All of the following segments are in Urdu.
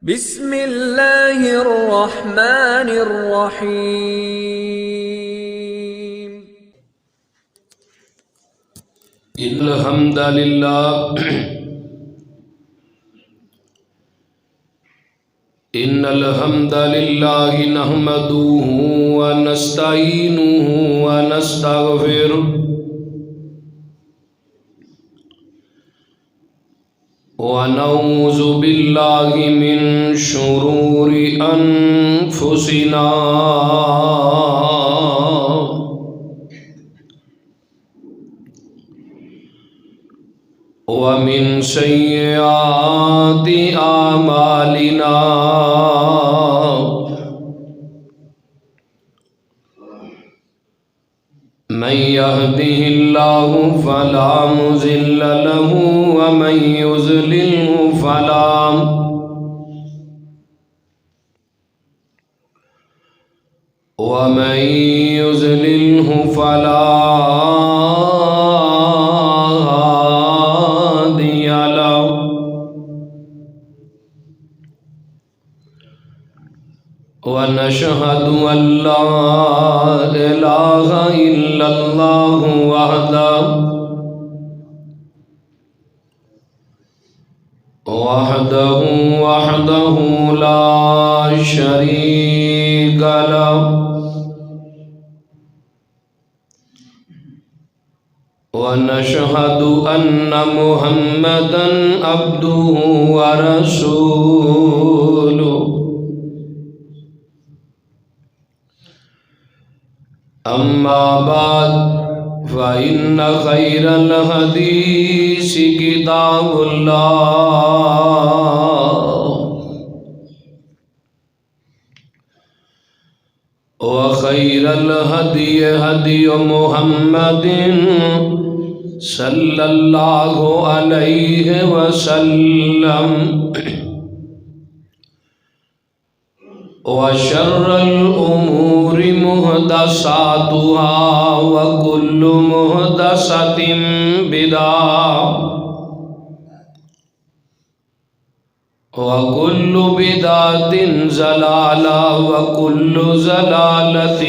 بسم اللہ الرحمن الرحیم ان الحمد للہ ان الحمد للہ نحمده ونستعینه ونستغفره ونعوذ باللہ من شرور انفسنا ومن سیئات اعمالنا من يهده الله فلا مضل له ومن يضلل فلا هادي له ونشهد أن لا إله إلا الله وحده لا شريك له ونشهد أن محمدا عبده ورسوله أما بعد فإن خير الحديث كتاب الله وخير الهدي هدي محمد صلى الله عليه وسلم وشر الأمور محدثاتها وكل محدثة بدعة وكل بدعة ضلالة وكل ضلالة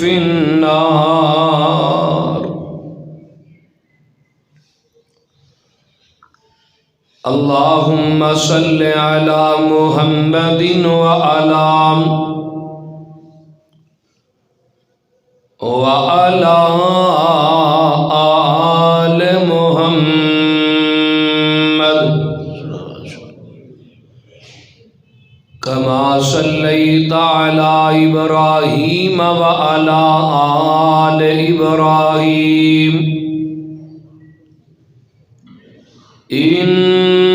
في النار. اللهم صل على محمد وعلى آل محمد كما صليت على إبراهيم وعلى آل إبراهيم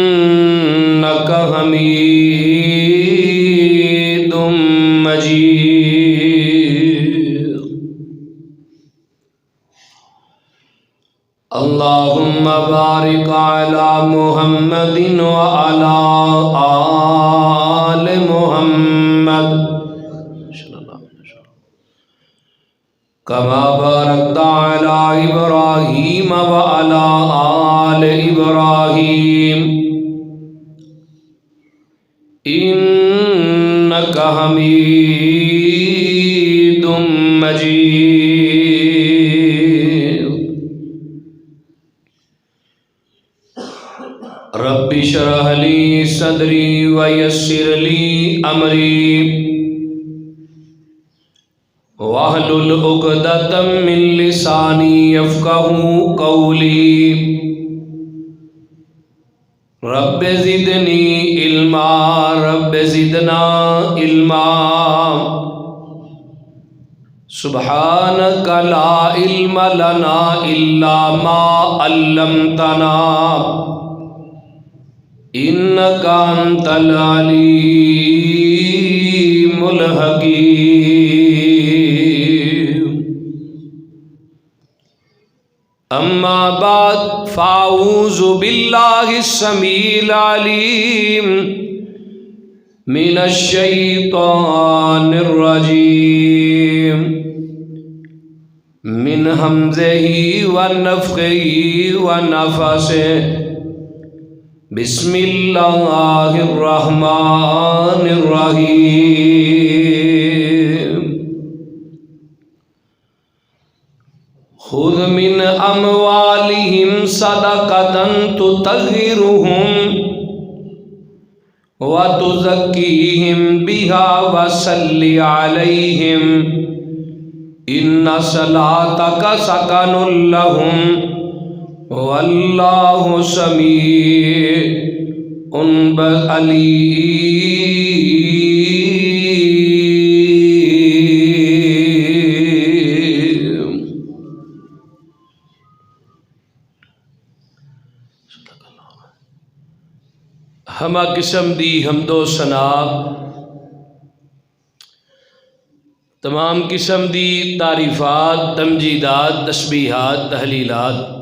إنك حميد مجيد. اللهم بارك على محمد وعلى آل محمد كما باركت على إبراهيم وعلى آل إبراهيم إنك حميد مجيد. رب اشرح لي صدري ويسر لي أمري واحلل عقدة من لساني يفقهوا قولي. رب زدني علما رب زدنا علما سبحانك لا علم لنا إلا ما علمتنا إنك أنت العليم الحكيم. أما بعد فأعوذ بالله السميع العليم من الشيطان الرجيم من همزه ونفخه ونفثه بسم اللہ الرحمن الرحیم خذ من اموالہم صدقۃ تطہرہم وتزکیہم بہا وصلی علیہم ان صلاتک سکن لہم واللہ سمیع علیم۔ ہمہ قسم دی حمد و ثنا، تمام قسم دی تعریفات، تمجیدات، تسبیحات، تحلیلات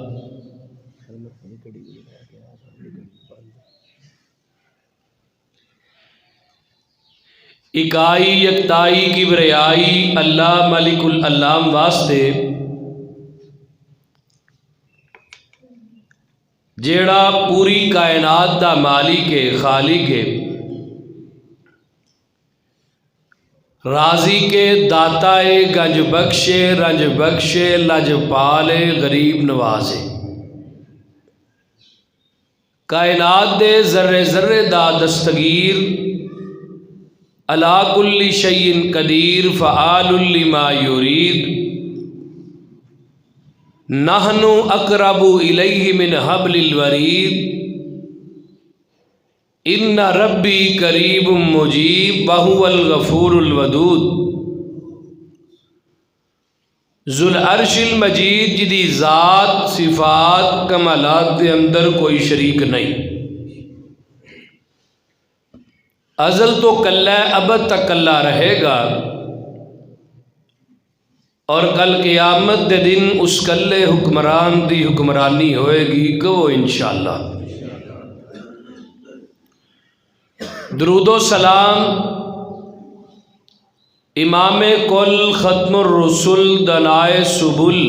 اکائی یکتائی کبریائی اللہ ملک العلام واسطے جیڑا پوری کائنات دا مالک ہے، خالق ہے، راضی کے داتا ہے، گنج بخشے، رنج بخشے، لج پالے، غریب نوازے، کائنات دے ذرے ذرے دا دستگیر، علی کل شیء قدیر، فعال لما یرید، نحن اقرب الیہ من حبل الورید، ان ربی قریب مجیب وہو الغفور الودود، ذو العرش المجید جدی ذات صفات کمالات دے اندر کوئی شریک نہیں، ازل تو کلہ ہے، ابد تک کلہ رہے گا، اور کل قیامت دے دن اس کلے حکمران دی حکمرانی ہوئے گی کہ وہ انشاءاللہ۔ درود و سلام امام کل ختم الرسل دنائے سبل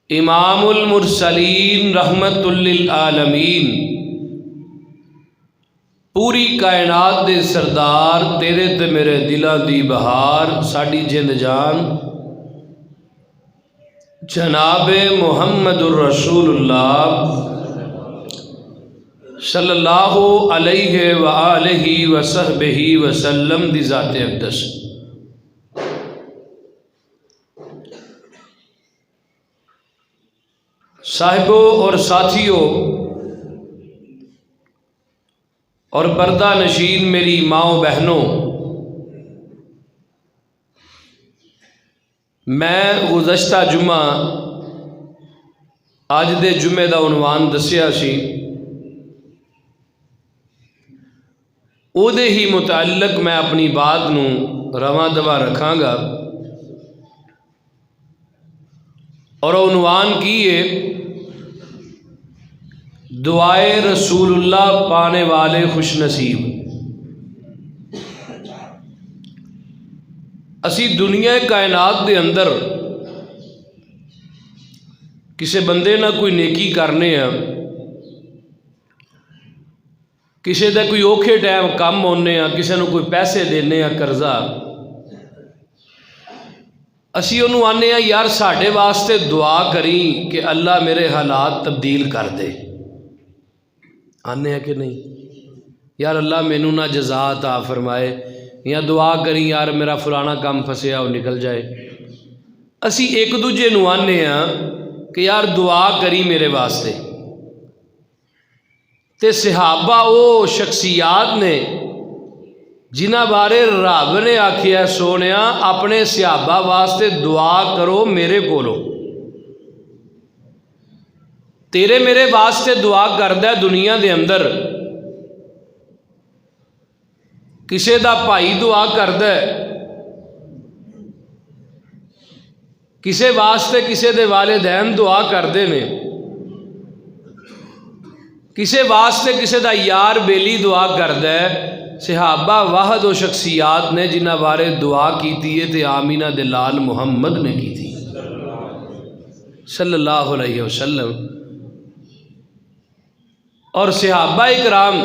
امام المرسلین رحمت للعالمین پوری کائنات دے سردار، تیرے تے میرے دلاں دی بہار، ساڈی جند جان جناب محمد الرسول اللہ صلی اللہ علیہ وآلہ وصحبہ وسلم دی ذات اقدس۔ صاحبوں اور ساتھیوں اور پردہ نشین میری ماؤں بہنوں، میں گزشتہ جمعہ آج دے جمعے دا عنوان دسیا سی، او دے ہی متعلق میں اپنی بات نو رواں دواں رکھاں گا، اور عنوان کیے دعائے رسول اللہ پانے والے خوش نصیب۔ اسی دنیا کائنات دے اندر کسے بندے نہ کوئی نیکی کرنے ہیں، کسے دے کوئی اوکھے ٹائم کم ہونے ہیں، کسے نو کوئی پیسے دینے ہیں قرضہ، اسی انہوں آنے ہیں یار ساڑھے واسطے دعا کریں کہ اللہ میرے حالات تبدیل کر دے، آنے ہیں کہ نہیں؟ یار اللہ مینوں نہ جزا عطا فرمائے، یا دعا کریں یار میرا فلانا کام پھسیا وہ نکل جائے۔ اسی ایک دوجے نو آنے ہیں کہ یار دعا کری میرے واسطے، تے صحابہ وہ شخصیات نے جنہ بارے رب نے آکھیا سونیا اپنے صحابہ واسطے دعا کرو میرے کولو، تیرے میرے واسطے دعا کردہ دنیا دے اندر، کسے دا بھائی دعا کردہ، کسے واسطے کسے دے والدین دعا کردے نے، کسے واسطے کسے دا یار بیلی دعا کردہ، صحابہ واحد و شخصیات نے جنہ بارے دعا کی تھی تے آمینہ دلال محمد نے کی تھی صلی اللہ علیہ وسلم۔ اور صحابہ اکرام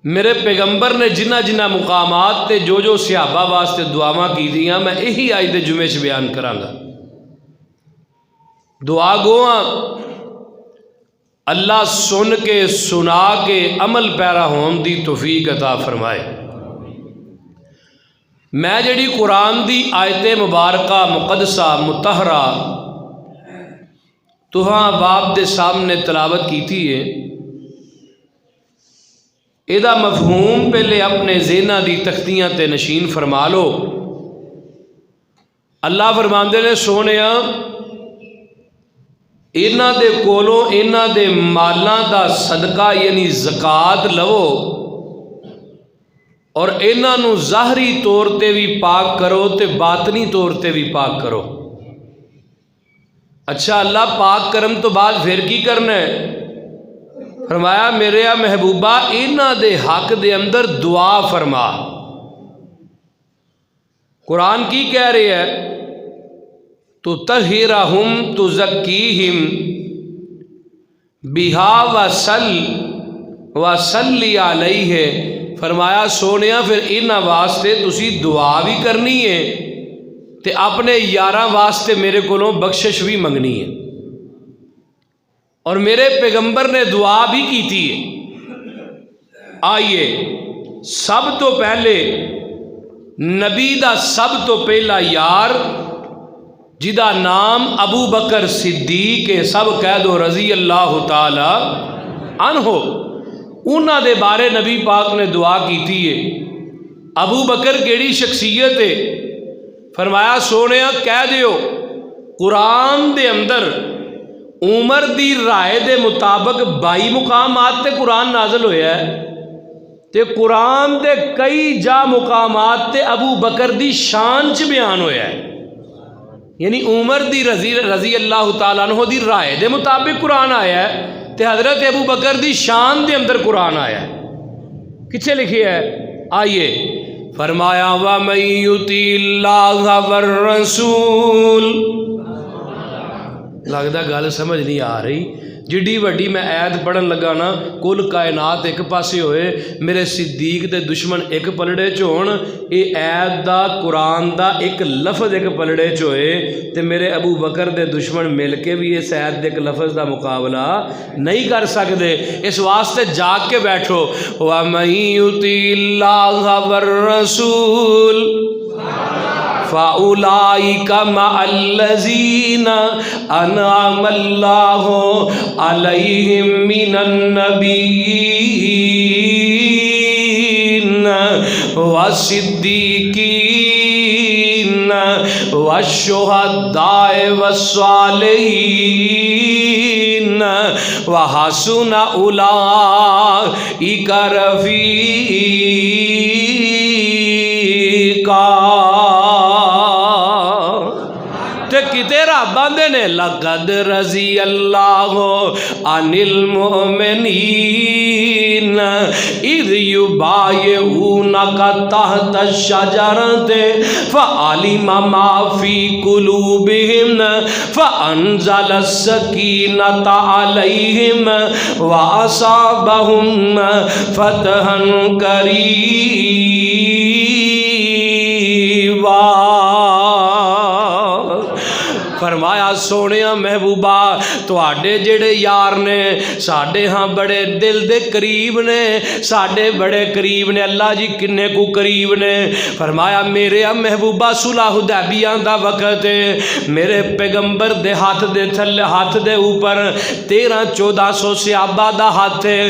میرے پیغمبر نے جنہ جنہ مقامات تے جو جو صحابہ واسطے دعاواں کی دیاں میں یہی آج دے جمعے چ بیان کراں گا۔ دعا گواں اللہ سن کے سنا کے عمل پیرا ہون دی توفیق عطا فرمائے۔ میں جڑی قرآن دی آیت مبارکہ مقدسہ مطہرہ تہاں باپ دے سامنے تلاوت کی تھی ہے، ایدہ مفہوم پہلے اپنے ذہنہ دی تختیاں تے نشین فرما لو۔ اللہ فرماندے نے سونیا اینا دے کولوں اینا دے مالاں دا صدقہ یعنی زکوٰۃ لو اور اینا نو ظاہری طور تے بھی پاک کرو تے باطنی طور تے بھی پاک کرو۔ اچھا اللہ پاک کرم تو بعد پھر کی کرنا ہے؟ فرمایا میرے محبوبہ اینا دے حق دے اندر دعا فرما۔ قرآن کی کہہ رہے ہے تطہرہم تزکیہم بہا وصلی علیہ۔ فرمایا سونیا پھر انہاں واسطے تسی دعا بھی کرنی ہے تے اپنے یاراں واسطے میرے کولوں بخشش بھی منگنی ہے۔ اور میرے پیغمبر نے دعا بھی کی تھی۔ آئیے سب تو پہلے نبی دا سب تو پہلا یار جدا نام ابو بکر صدیق کے سب کہہ دو رضی اللہ تعالی عنہ، انہاں دے بارے نبی پاک نے دعا کی تھی ہے۔ ابو بکر کیڑی شخصیت ہے؟ فرمایا سونیا کہہ دیو قرآن دے اندر عمر دی رائے دے مطابق 22 مقامات تے قرآن نازل ہویا ہے تے قرآن دے کئی جا مقامات تے ابو بکر دی شان چ بیان ہویا ہے، یعنی عمر دی رضی اللہ تعالیٰ عنہ دی رائے دے مطابق قرآن آیا ہے تے حضرت ابو بکر دی شان دے اندر قرآن آیا ہے۔ کتنے لکھی ہے؟ آئیے فرمایا وَمَن يُطِعِ اللَّهَ وَالرَّسُولَ۔ لگتا گل سمجھ نہیں آ رہی، جڈی وڈی میں ایت پڑھن لگا نا کل کائنات ایک پاسے ہوئے میرے صدیق دے دشمن ایک پلڑے چ ہون، اے ایت دا قرآن دا ایک لفظ ایک پلڑے چ ہوئے تے میرے ابو بکر دے دشمن مل کے بھی اس ایت دے ایک لفظ دا مقابلہ نہیں کر سکتے۔ اس واسطے جاگ کے بیٹھو وَمَن يُطِعِ اللَّهَ وَالرَّسُولَ فَأُولَئِكَ مَعَ الَّذِينَ أَنْعَمَ اللَّهُ عَلَيْهِمْ مِنَ النَّبِيِّينَ وَالصِّدِّيقِينَ وَالشُّهَدَاءِ وَالصَّالِحِينَ وَحَسُنَ أُولَئِكَ رَفِیقًا۔ کتے رب آندے نے لقد رضی اللہ عن المؤمنین اذ یبایعونک تحت الشجرۃ فعلم ما فی قلوبہم فانزل السکینۃ علیہم واصابہم فتحا قریبا۔ فرمایا سونیا محبوبہ تواڈے جڑے یار نے ساڈے ہاں بڑے دل دے قریب نے، ساڈے بڑے قریب نے۔ اللہ جی کنے کو قریب نے؟ فرمایا میرے محبوبہ صلح حدیبیہ دا وقت ہے، میرے پیغمبر دے ہاتھ دے تھلے ہاتھ دے اوپر 1300-1400 صحابہ دا ہاتھ ہے،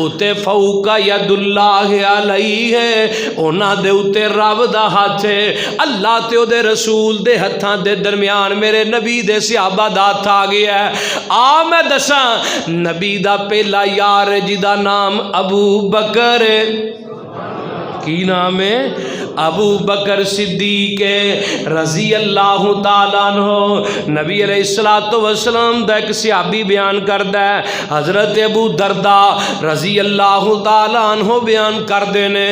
اتے فوق ید اللہ علیہ ہے، انہاں دے اتے رب دا ہاتھ ہے، اللہ تے او دے رسول دے ہتھاں دے درمیان میرے نبی دے صحابہ دا ہاتھ آ گیا ہے۔ آ میں دساں نبی دا پہلا یار جدا نام ابو بکر ہے۔ کی نام ہے؟ ابو بکر صدیق رضی اللہ تعالیٰ عنہ نبی علیہ الصلوۃ والسلام دا ایک صحابی بیان کردا ہے حضرت ابو درداء رضی اللہ تعالیٰ عنہ بیان کردے نے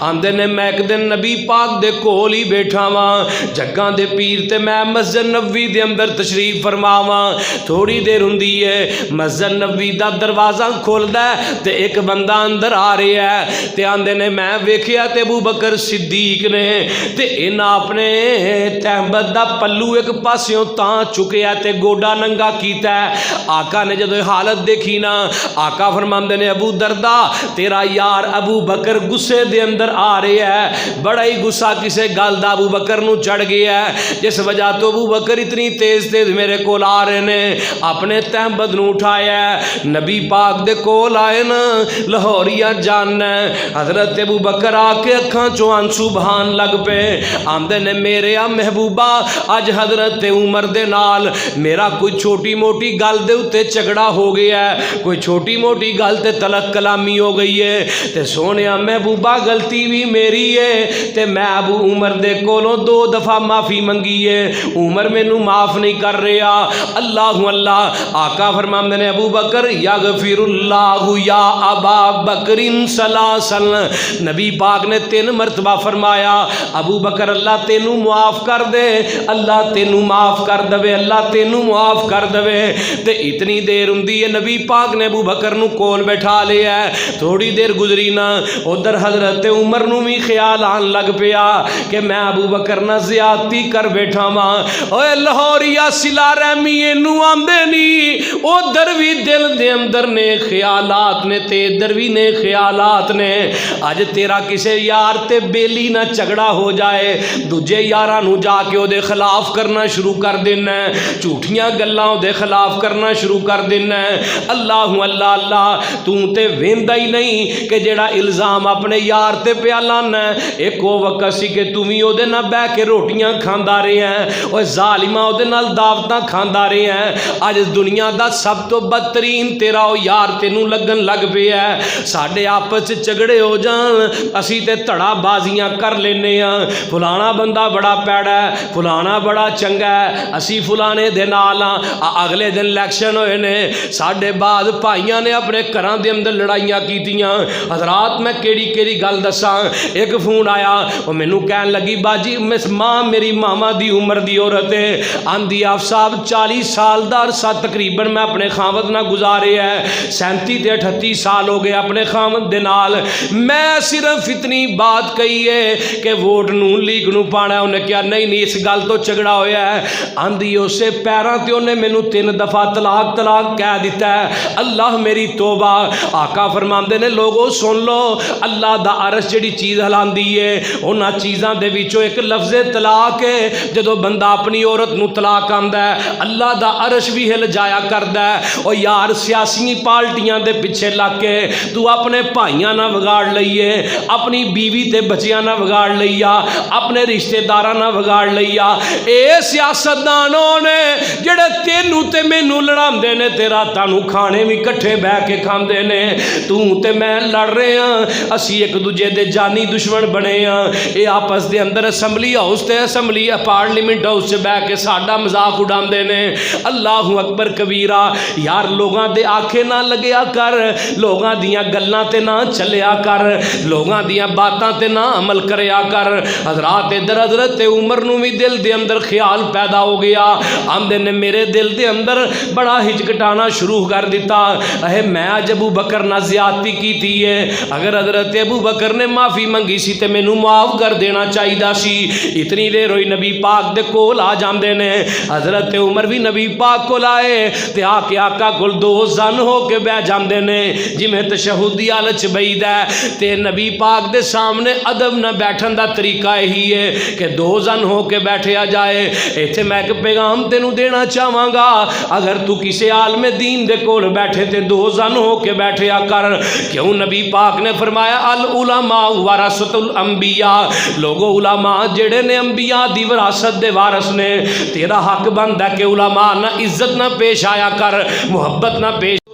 آندے نے میں ایک دن نبی پاک دے کول ہی بیٹھا واں جگاں دے پیر تے میں مسجد نبوی دے اندر تشریف فرماواں تھوڑی دیر ہوندی ہے مسجد نبوی دا دروازہ کھولدا ہے تے ایک بندہ اندر آ رہا ہے تے آندے نے میں ویکھیا تے ابو بکر صدیق نے تے انہاں اپنے تہبت دا پلو ایک پاسیوں تاں چکیا تے گوڈا ننگا کیتا ہے آقا نے جدو حالت دیکھی نا آقا فرماندے نے ابو درداء تیرا یار ابو بکر غصے دے اندر آ رہا ہے بڑا ہی غصہ کسے گل دا ابو بکر نو چڑھ گیا ہے جس وجہ تو ابو بکر اتنی تیز تیز میرے کول آ رہے نے اپنے تہبت نو اٹھایا ہے نبی پاک دے کول آئے نا لاہوریا جاننا حضرت ابو بکر آ کے اکھاں چوں آنسو بہان لگ پے آندے نے میرے محبوبہ اج حضرت عمر دے نال میرا کوئی چھوٹی موٹی گل دے اتے جھگڑا ہو گیا ہے کوئی چھوٹی موٹی گل تے تلک کلامی ہو گئی ہے تے سونیا محبوبہ غلطی بھی میری ہے تے میں ابو عمر دے کولوں 2 دفعہ معافی منگی ہے عمر مینوں معاف نہیں کر رہا اللہ اللہ آقا فرماندے نے ابو بکر یغفر اللہ یا ابا بکر سلاسل نبی پاک نے 3 مرتبہ فرمایا ابو بکر اللہ تینوں معاف کر دے اللہ تینوں معاف کر دے اللہ تینوں معاف کر دے تے اتنی دیر ہوندی ہے نبی پاک نے ابو بکر نو کول بیٹھا لیا ہے تھوڑی دیر گزری نا ادھر حضرت عمر نو بھی خیال آن لگ پیا کہ میں ابو بکر نہ زیادتی کر بیٹھا واں اوے لاہوریا سلا رحمی اینو آندے نہیں ادھر بھی دل دے اندر نے خیالات نے تے ادھر بھی نے خیالات نے اج تیرا کسے یار تے بیلی نہ جھگڑا ہو جائے دوجے یاراں نو جا کے او دے خلاف کرنا شروع کر دینا جھوٹیاں گلاں دے خلاف کرنا شروع کر دینا اللہ اللہ اللہ تو تے ویندا ہی نہیں کہ جڑا الزام اپنے یار تے پیا لانا ایک او وقت سی کہ تم ہی او دے نال بیٹھ کے روٹیاں کھاندا رہے ہیں اوے ظالما او دے نال دعوتاں کھاندا رہے ہیں اج دنیا دا سب تو بدترین تیرا او یار تینوں لگن لگ پیا ہے ساڈے آپس جھگڑے ہو جان اسی تے دھڑا بازیاں کر لینے ہاں فلانا بندہ بڑا پیڑا ہے فلانا بڑا چنگا ہے اسی فلانے دے نال اگلے دن الیکشن ہوئے نے ساڈے بعد بھائیاں نے اپنے گھراں دے اندر لڑائیاں کیتیاں حضرات میں کیڑی گل دساں ایک فون آیا وہ مینوں کہن لگی باجی ماں میری ماما دی عمر دی عورت ہے آندی آپ صاحب 40 سال دا عرصہ تقریباً میں اپنے خاوند نہ گزارے ہے 37 تے 38 سال ہو گئے اپنے خاوند دے نال میں صرف اتنی بات کہی ہے کہ ووٹ نون لیگ نو پانا انہیں کیا نہیں اس گل تو جھگڑا ہویا ہے آندی اسے پیراں تے انہیں مینوں 3 دفعہ طلاق کہہ دیتا ہے اللہ میری توبہ آقا فرماندے نے لوگوں سن لو اللہ دا عرش جڑی چیز ہلاندی ہے انہاں چیزاں دے وچوں ایک لفظ طلاق ہے جدو بندہ اپنی عورت نو طلاق آندا ہے اللہ دا عرش بھی ہل جایا کردا ہے او یار سیاسی پارٹیاں دے پیچھے لگ کے تو اپنے بھائیاں نہ بگاڑ لئیے اپنی بیوی تے بچیاں نہ بگاڑ لئیا اپنے رشتہ داراں نہ بگاڑ لئیا اے سیاستدانوں نے جڑے تینوں تے مینوں لڑاندے نے تے راتاں نوں کھانے بھی کٹھے بیٹھ کے کھاندے نے تو تے میں لڑ رہے ہاں اسی ایک دوجے دے جانی دشمن بنے ہاں اے آپس دے اندر اسمبلی ہاؤس تے اسمبلی پارلیمنٹ ہاؤس سے بیٹھ کے ساڈا مذاق اڑاندے نے اللہ اکبر کبیرہ یار لوگاں دے آکھے نہ لگیا کر لوگاں دیاں گلاں تے نہ چلیا کر لوگاں دیاں باتاں تے نہ عمل کریا کر حضرات ادھر حضرت عمر نو بھی دل دے اندر خیال پیدا ہو گیا آندے نے میرے دل دے اندر بڑا ہچکٹانا شروع کر دیتا اے میں اج ابو بکر نہ زیادتی کیتی ہے اگر حضرت ابو بکر نے معافی منگی سی تے مینوں معاف کر دینا چاہیدا سی اتنی دیر ہوئی نبی پاک دے کول آ جاندے نے حضرت عمر بھی نبی پاک کول آئے تے آ کے آقا کول 2 زن ہو کے بیٹھ جاندے نے جویں تشہد دی حالت چ بیٹھدا ہے تے نبی پاک دے سامنے ادب نہ بیٹھن دا طریقہ یہی ہے کہ 2 زن ہو کے بیٹھیا جائے ایتھے میں ایک پیغام تینوں دینا چاہواں گا اگر تو کسی عالم دین دے کول بیٹھے تے 2 زن ہو کے بیٹھیا کر کیوں نبی پاک نے فرمایا العلماء ورثۃ الانبیاء لوگو علماء جڑے نے انبیاء دی وراثت دے وارث نے تیرا حق بندا کہ علماء نہ عزت نہ پیش آیا کر محبت نہ پیش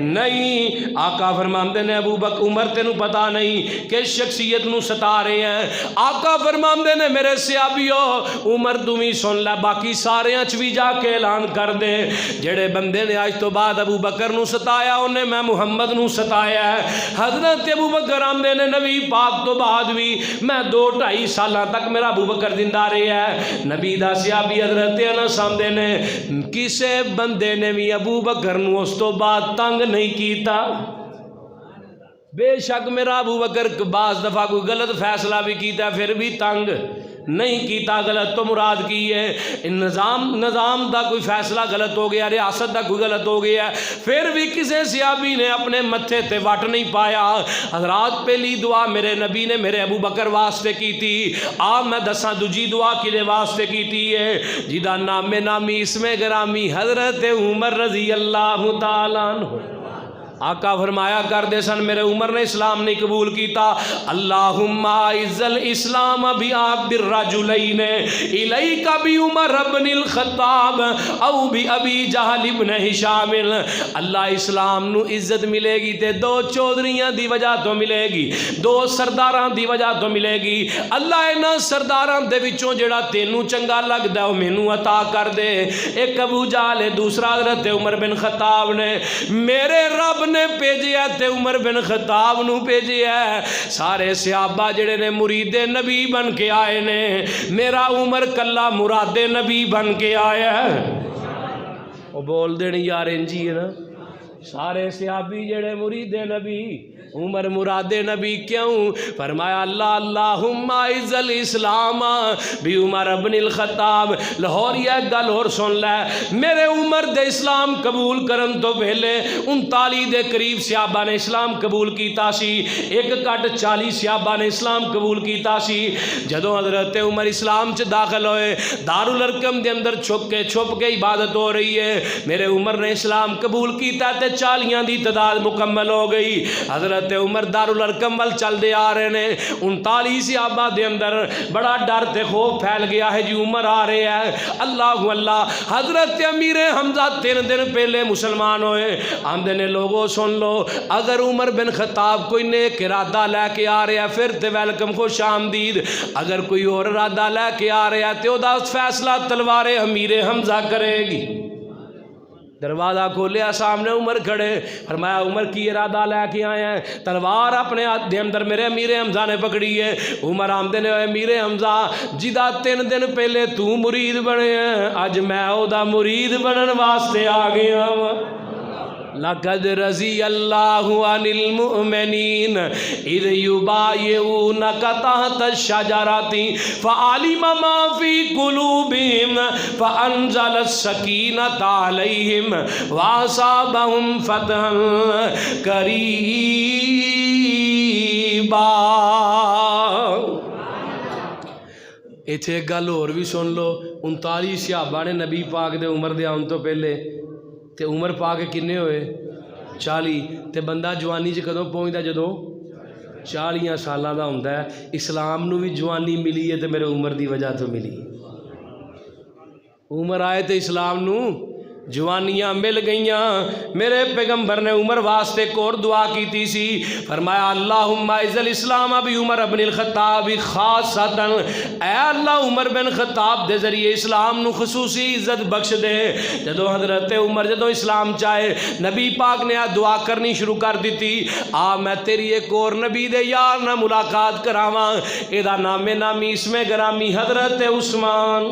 نہیں آقا فرماندے نے ابو بکر عمر تینوں پتا نہیں کہ شخصیت نو ستا رہے ہیں. آقا فرماندے نے میرے صحابیو عمر تم ہی سن لے باقی سارے چ بھی جا کے اعلان کر دے جڑے بندے نے اج تو بعد ابو بکر نو ستایا انہیں میں محمد نو ستایا ہے. حضرت ابو بکر آمدے نے نبی پاک تو بعد بھی میں 2-2.5 سالاں تک میرا ابو بکر زندہ رہا ہے. نبی دا صحابی حضرت انس آمدے نے کسے بندے نے بھی ابو بکر نو اس تو بعد تنگ نہیں کیتا. بے شک میرا ابو بکر بعض دفعہ کوئی غلط فیصلہ بھی کیتا پھر بھی تنگ نہیں کیتا. غلط تو مراد کی ہے نظام دا کوئی فیصلہ غلط ہو گیا, ریاست دا کوئی غلط ہو گیا پھر بھی کسی صحابی نے اپنے متھے تے وٹ نہیں پایا. حضرات پہلی دعا میرے نبی نے میرے ابو بکر واسطے کی تھی. آپ میں دساں دوجی دعا کدے واسطے کی تھی ہے جدا نام نامی اسم گرامی حضرت عمر رضی اللہ تعالیٰ عنہ. آقا فرمایا کر دے سن میرے عمر نے اسلام نہیں قبول کیتا. اللہم اعز الاسلام بعبد الرجلین الیک بعمر بن الخطاب او بابی جہل بن ہشام. اللہ اسلام نو عزت ملے گی تے 2 چودھریاں دی وجہ تو ملے گی, 2 سرداراں دی وجہ تو ملے گی. اللہ انہاں سرداراں دے وچوں جڑا تینوں چنگا لگدا او مینوں عطا کر دے. ایک ابو جہل ہے, دوسرا حضرت عمر بن خطاب نے. میرے رب نے بھیجیا تے عمر بن خطاب نو بھیجیا. سارے صحابہ جڑے نے مرید نبی بن کے آئے نے, میرا عمر کلا مراد نبی بن کے آیا ہے. وہ بول دین یار انجی ہے نا, سارے صحابی جڑے مرید نبی عمر مراد نبی. کیوں؟ فرمایا اللہ اللہم اعز الاسلام بعمر بن الخطاب. لاہور یہ گل اور سن لے, میرے عمر دے اسلام قبول کرن تو پہلے 39 دے قریب صحابہ نے اسلام قبول کیتا سی. 1-40 صحابہ نے اسلام قبول کیتا سی. جدوں حضرت عمر اسلام چ داخل ہوئے دارالارقم دے اندر چھپ کے عبادت ہو رہی ہے. میرے عمر نے اسلام قبول کیتا تے 40 دی تعداد مکمل ہو گئی. حضرت عمر دارالارقم ول چل دے آ رہے نے. 39 صحابہ دے اندر بڑا ڈر تے خوف پھیل گیا ہے جی عمر آ رہے ہیں. اللہ اللہ. حضرت امیر حمزہ 3 دن پہلے مسلمان ہوئے. آمدے نے لوگوں سن لو, اگر عمر بن خطاب کوئی نیک ارادہ لے کے آ رہا ہے پھر تے ویلکم خوش آمدید. اگر کوئی اور ارادہ لے کے آ رہا ہے تے او دا فیصلہ تلوار امیر حمزہ کرے گی. دروازہ کھولیا, سامنے عمر کھڑے. فرمایا عمر کی ارادہ لے کے آئے ہیں؟ تلوار اپنے ہاتھ دے اندر میرے امیر حمزہ نے پکڑی ہے. عمر آمدے نے امیر حمزہ جدا 3 دن پہلے تو مرید بنے ہیں, اج میں او دا مرید بنن واسطے آ گیا ہوں. لقد رضی اللہ عن المؤمنین اذ یبایعونک تحت الشجرۃ فعلم ما فی قلوبہم فانزل السکینۃ علیہم واصابہم فتحا قریبا. ایتھے ایک گل اور بھی سن لو. 39 صحابہ نے نبی پاک دے عمر دے آن تو پہلے تے عمر پاک کنے ہوئے 40. تے بندہ جوانی چ کدوں پہنچدا جدوں 40 سالاں دا ہوندا ہے. اسلام نو بھی جوانی ملی ہے تے میرے عمر دی وجہ تو ملی. عمر آئے تے اسلام نو جوانیاں مل گئیاں. میرے پیغمبر نے عمر واسطے ایک اور دعا کیتی سی. فرمایا اللہم اعز الاسلام بعمر بن الخطاب خاصتا. اے اللہ عمر بن خطاب دے ذریعے اسلام نو خصوصی عزت بخش دے. جدو حضرت عمر جدو اسلام چاہے نبی پاک نے دعا کرنی شروع کر دیتی. میں تیری ایک اور نبی دے یار نہ ملاقات کراواں. ادا نام نامی اسم گرامی حضرت عثمان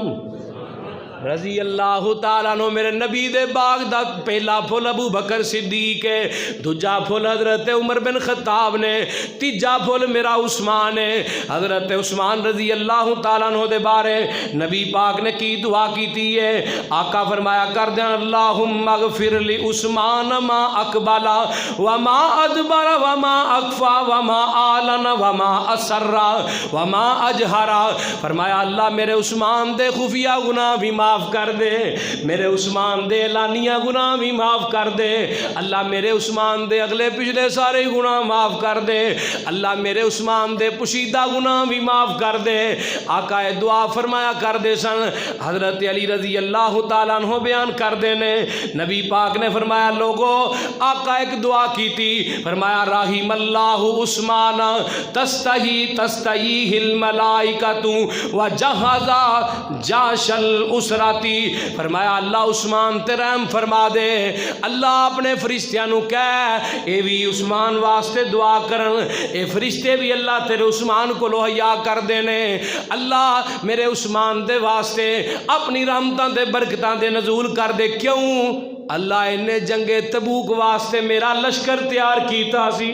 رضی اللہ تعالیٰ عنہ. میرے نبی دے باغ دا پہلا پھول ابو بکر صدیق ہے, دوجا پھول حضرت عمر بن خطاب نے, تیجا پھول میرا عثمان ہے. حضرت عثمان رضی اللہ تعالیٰ عنہ دے بارے نبی پاک نے کی دعا کیتی ہے. آقا فرمایا کر دیں اللہم اغفر لی عثمان ما اقبلا وما ادبر وما اکفا وما آلن وما اسرا وما اجہرا. فرمایا اللہ میرے عثمان دے خفیہ گناہ بھی معاف کر دے، میرے عثمان دے اعلانیہ گناہ بھی معاف کر دے، اللہ میرے عثمان دے اگلے پچھلے سارے گناہ معاف کر دے، اللہ میرے عثمان دے پوشیدہ گناہ بھی معاف کر دے۔ آقا دعا فرمایا کر دے سن، حضرت علی رضی اللہ تعالیٰ عنہ بیان کر دے نے، نبی پاک نے فرمایا لوگو، آقا ایک دعا کی تھی، فرمایا رحم اللہ عثمان تستحیہ الملائکۃ وجہز جاش الاسرتی، فرمایا اللہ عثمان تے رحم فرما دے، اللہ اپنے فرشتیاں نو کہہ اے بھی عثمان واسطے دعا کرن، اے فرشتے بھی اللہ تیرے عثمان کو لوہیا کر دینے، اللہ میرے عثمان دے واسطے اپنی رحمتاں دے برکتاں دے نزول کر دے۔ کیوں؟ اللہ انہیں جنگ تبوک واسطے میرا لشکر تیار کیتا سی۔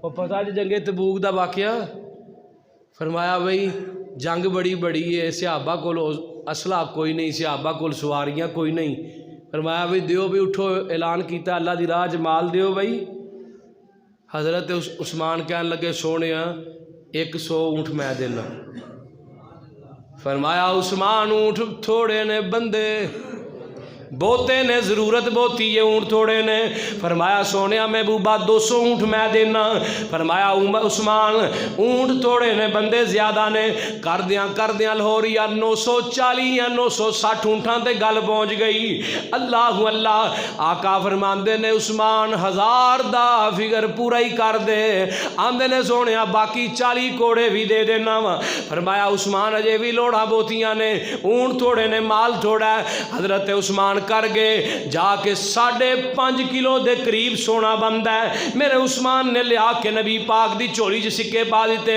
وہ پتہ جنگ تبوک دا واقعہ، فرمایا بھئی جنگ بڑی بڑی ہے، صحابہ کو اسلحہ کوئی نہیں، صحابہ کو سواریاں کوئی نہیں، فرمایا بھئی دیو بھی اٹھو، اعلان کیتا اللہ دی راہ مال دیو بھئی۔ حضرت عثمان کہنے لگے سونیا 100 اونٹ میں دینا، فرمایا عثمان اونٹ تھوڑے نے بندے بہتے نے، ضرورت بہتی ہے اونٹ تھوڑے نے، فرمایا سونیا محبوبہ 200 اونٹ میں دینا، فرمایا عثمان اونٹ تھوڑے نے بندے زیادہ نے، کر دیاں لاہور یا 940 یا 960 اونٹاں تے گل پہنچ گئی۔ اللہ اللہ، آقا فرماندے نے عثمان 1000 دا فگر پورا ہی کر دے، آندے نے سونیا باقی 40 کوڑے بھی دے دینا وا، فرمایا عثمان اجے بھی لوڑا بہتیاں نے، اونٹ تھوڑے نے مال تھوڑا ہے۔ حضرت عثمان کر گئے، جا کے 5.5 کلو دے قریب سونا بندا ہے، میرے عثمان نے لیا کے نبی پاک دی چولی چ سکے پا دیتے،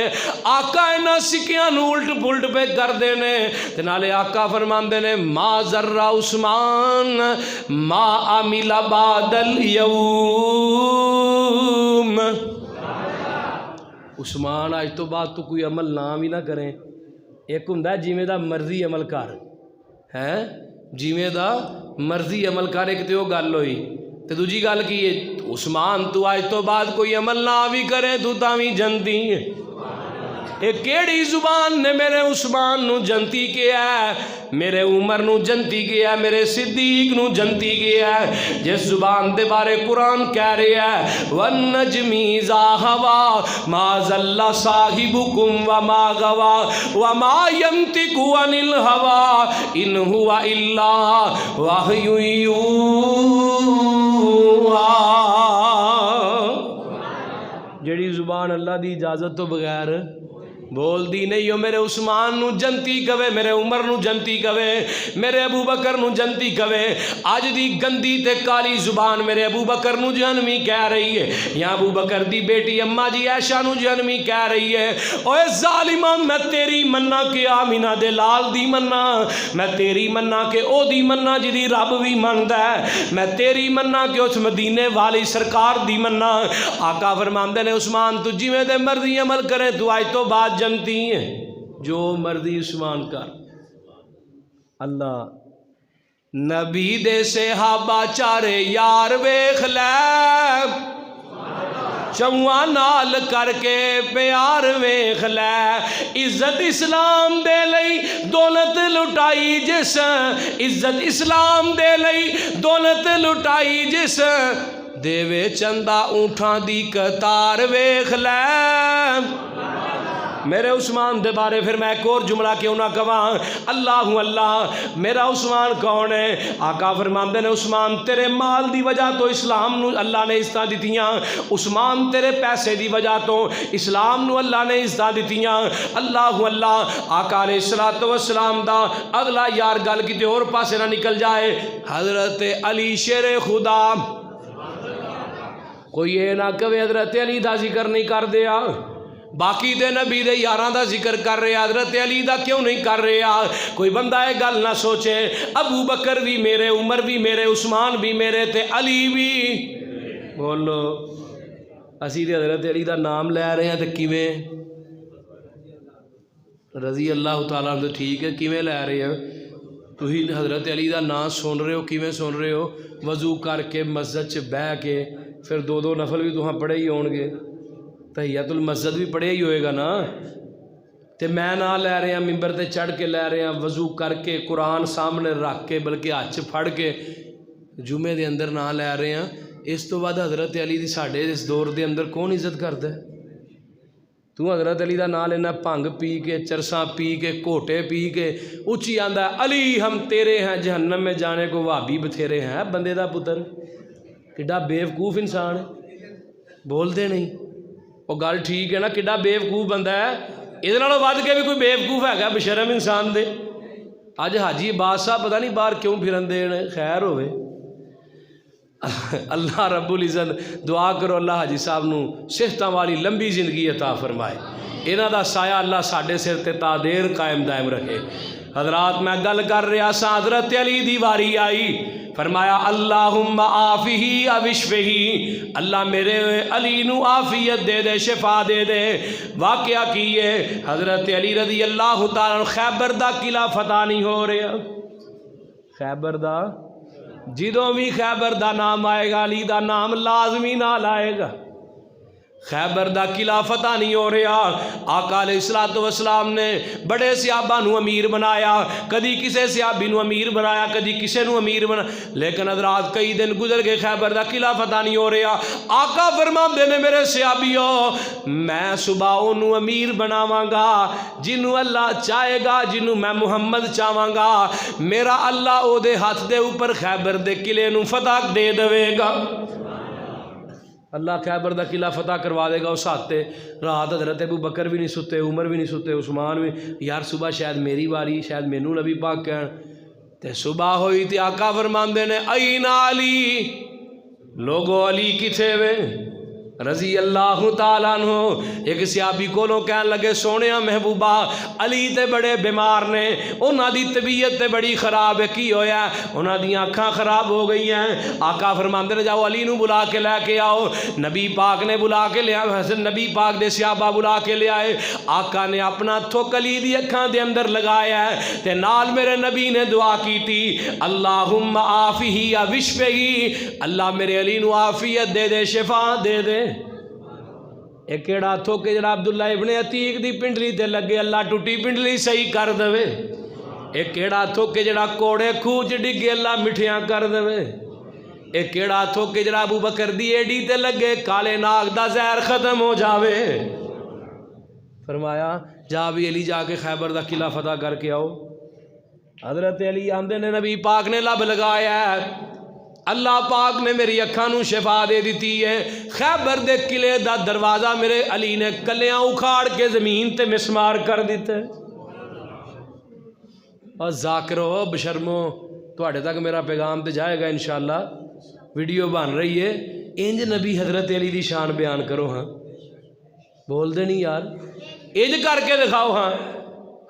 آقا انہاں سکیاں نو الٹ پلٹ پہ کر دینے تے نالے آقا فرماندے نے ما ذر عثمان ما عمل بعد اليوم، عثمان آج تو بعد تو کوئی عمل نام ہی نہ کریں، ایک ہوندا ہے جویں دا مرضی عمل کر، ہے جویں دا مرضی عمل کر، ایک تے وہ گل ہوئی تے دوجی گل کی ہے عثمان تو آج تو بعد کوئی عمل نہ بھی کرے تو تاویں جنتی ہے۔ ایک کیڑی زبان نے میرے عثمان نو جنتی کیا ہے، میرے عمر نو جنتی کیا ہے، میرے صدیق نو جنتی کیا ہے، جس زبان دے بارے قرآن کہہ رہا ہے وَالنَّجْمِ إِذَا هَوَىٰ مَا ضَلَّ صَاحِبُكُمْ وَمَا غَوَىٰ وَمَا يَنطِقُ عَنِ الْهَوَىٰ إِنْ هُوَ إِلَّا وَحْيٌ يُوحَىٰ۔ جڑی زبان اللہ دی اجازت تو بغیر بول دی نہیں ہو، میرے عثمان نو جنتی کوے، میرے عمر نو جنتی کوے، میرے ابو بکر نو جنتی کوے، آج دی گندی تے کالی زبان میرے ابو بکر نو جہنمی کہہ رہی ہے، یا ابو بکر دی بیٹی اماں جی عائشہ نو جہنمی کہہ رہی ہے، اوے ظالمہ میں تیری مننا کہ آمینہ دے لال دی مننا، میں تیری مننا کہ او دی مننا جی رب بھی مندا ہے، میں تیری مننا کہ اس مدینے والی سرکار دی مننا۔ آقا فرماندے نے عثمان تو جویں دے مرضی عمل کرے تو آج تو بعد جنتی ہیں، جو مرضی عثمان کر۔ اللہ نبی دے صحابہ چارے یار ویکھ لے، چواں نال کر کے پیار ویکھ لے، عزت اسلام دے لئی دولت لٹائی جس، عزت اسلام دے لئی دولت لٹائی جس، دیوے چندہ اونٹھاں دی قطار ویکھ لے۔ میرے عثمان دے بارے پھر میں ایک اور جملہ کیوں نہ کہاں، اللہ اللہ میرا عثمان کون ہے؟ آقا فرماندے نے عثمان تیرے مال دی وجہ تو اسلام نو اللہ نے عزتاں دتیاں، عثمان تیرے پیسے دی وجہ تو اسلام نو اللہ نے عزتاں دتیاں۔ اللہ اللہ، آقا علیہ الصلوۃ والسلام دا اگلا یار گل کتے اور پاسے نہ نکل جائے، حضرت علی شیر خدا، کوئی یہ نہ کہے حضرت علی دا ذکر نہیں کر دیا، باقی دے نبی دے یاراں دا ذکر کر رہے، حضرت علی دا کیوں نہیں کر رہے؟ کوئی بندہ یہ گل نہ سوچے ابو بکر بھی میرے، عمر بھی میرے، عثمان بھی میرے تے علی بھی، بولو اسی دے حضرت علی دا نام لے رہے ہیں تے کیویں رضی اللہ تعالیٰ عنہ، ٹھیک ہے کیویں لے رہے ہیں؟ تھی حضرت علی دا نام سن رہے ہو، کیویں سن رہے ہو؟ وضو کر کے مسجد چ بہ کے، پھر دو نفل بھی تہاں پڑھے ہی ہون گے، تحیت المسجد بھی پڑھے ہی ہوئے گا نا، تے میں نہ لے رہے ہیں ممبر تے چڑھ کے لے رہے ہیں وضو کر کے قرآن سامنے رکھ کے بلکہ ہاتھ پھڑ کے جمعے دے اندر نہ لے رہے ہیں. اس تو بعد حضرت علی دی ساڈے اس دور دے اندر کون عزت کردا ہے؟ تو حضرت علی دا نام لینا بھنگ پی کے چرساں پی کے گھوٹے پی کے اچھی آندا ہے علی ہم تیرے ہیں جہنم میں جانے کو وہابی بتھیرے ہیں. بندے دا پتر کڈا بیوقوف انسان ہے، بولتے نہیں. وہ گل ٹھیک ہے نا، کڈا بیوقوف بندہ ہے. یہ ود کے بھی کوئی بیوقوف ہے بشرم انسان دے. اج حاجی عباس صاحب پتہ نہیں باہر کیوں پھرن دے، خیر ہوئے. اللہ رب العزت دعا کرو اللہ حاجی صاحب نو صحتاں والی لمبی زندگی عطا فرمائے. انہاں دا سایہ اللہ ساڈے سر تے تا دیر قائم دائم رکھے. حضرات میں گل کر رہا سا، حضرت علی دی واری آئی، فرمایا اللہم آفہی اوشفہی، اللہ میرے علی نو آفیت دے دے، شفا دے دے. واقعہ کیے حضرت علی رضی اللہ تعالیٰ خیبر دا قلعہ فتح نہیں ہو رہا. خیبر دا جدوں بھی خیبر دا نام آئے گا علی دا نام لازمی نال آئے گا. خیبر دا قلعہ فتح نہیں ہو رہا. آقا علیہ الصلوۃ والسلام نے بڑے صحابہ نو امیر بنایا، کدی کسے صحابی نو امیر بنایا، کدی کسے نو امیر بنایا، لیکن حضرات کئی دن گزر گئے خیبر دا قلعہ فتح نہیں ہو رہا. آقا فرماندے نے میرے صحابیوں میں صبح انہوں امیر بناواں گا جنہوں اللہ چاہے گا، جنہوں میں محمد چاہواں گا، میرا اللہ او دے ہاتھ دے اوپر خیبر دے قلعے نو فتح دے دے گا. اللہ خیبر دا قلعہ فتح کروا دے گا. اس ہاتھے رات حضرت ابو بکر بھی نہیں ستے، عمر بھی نہیں ستے، عثمان بھی. یار صبح شاید میری واری، شاید مینوں نبی پاک کہن. تے صبح ہوئی تے آقا فرماندے نے این علی، لوگو علی کتھے وے رضی اللہ تعالیٰ عنہ. ایک صحابی کولوں کہن لگے سونیا محبوبہ علی تے بڑے بیمار نے، انہاں دی طبیعت تے بڑی خراب ہے. کی ہویا ہے؟ انہاں دی آنکھاں خراب ہو گئی ہیں. آقا فرماندے نے جاؤ علی نو بلا کے لے کے آؤ. نبی پاک نے بلا کے لیا، حسن نبی پاک دے صحابہ بلا کے لے آئے. آقا نے اپنا تھوک علی دی اکھاں دے اندر لگایا ہے تے نال میرے نبی نے دعا کی تھی اللہم آفہی اوشفہی، اللہ میرے علی نو عافیت دے دے، شفا دے دے. ایک کیڑا تھوکے جڑا عبداللہ ابن عتیق دی پنڈلی تے لگے اللہ ٹوٹی پنڈلی صحیح کر دے. ایک کیڑا تھوکے جڑا کوڑے کھوچ ڈگے اللہ مٹھیاں کر دے. ایک کیڑا تھوکے جڑا ابو بکر دی ایڈی تے لگے کالے ناگ دا زہر ختم ہو جاوے. فرمایا جا بھی علی جا کے خیبر دا قلعہ فتح کر کے آؤ. حضرت علی آندے نے نبی پاک نے لب لگایا ہے، اللہ پاک نے میری اکھاں نو شفا دے دیتی ہے. خیبر دے قلعے دا دروازہ میرے علی نے کلیاں اکھاڑ کے زمین تے مسمار کر دیتے. اور ذاکرو بشرمو تواڈے تک میرا پیغام تے جائے گا انشاءاللہ، ویڈیو بن رہی ہے. انج نبی حضرت علی دی شان بیان کرو. ہاں بول دے نہیں یار، انج کر کے دکھاؤ. ہاں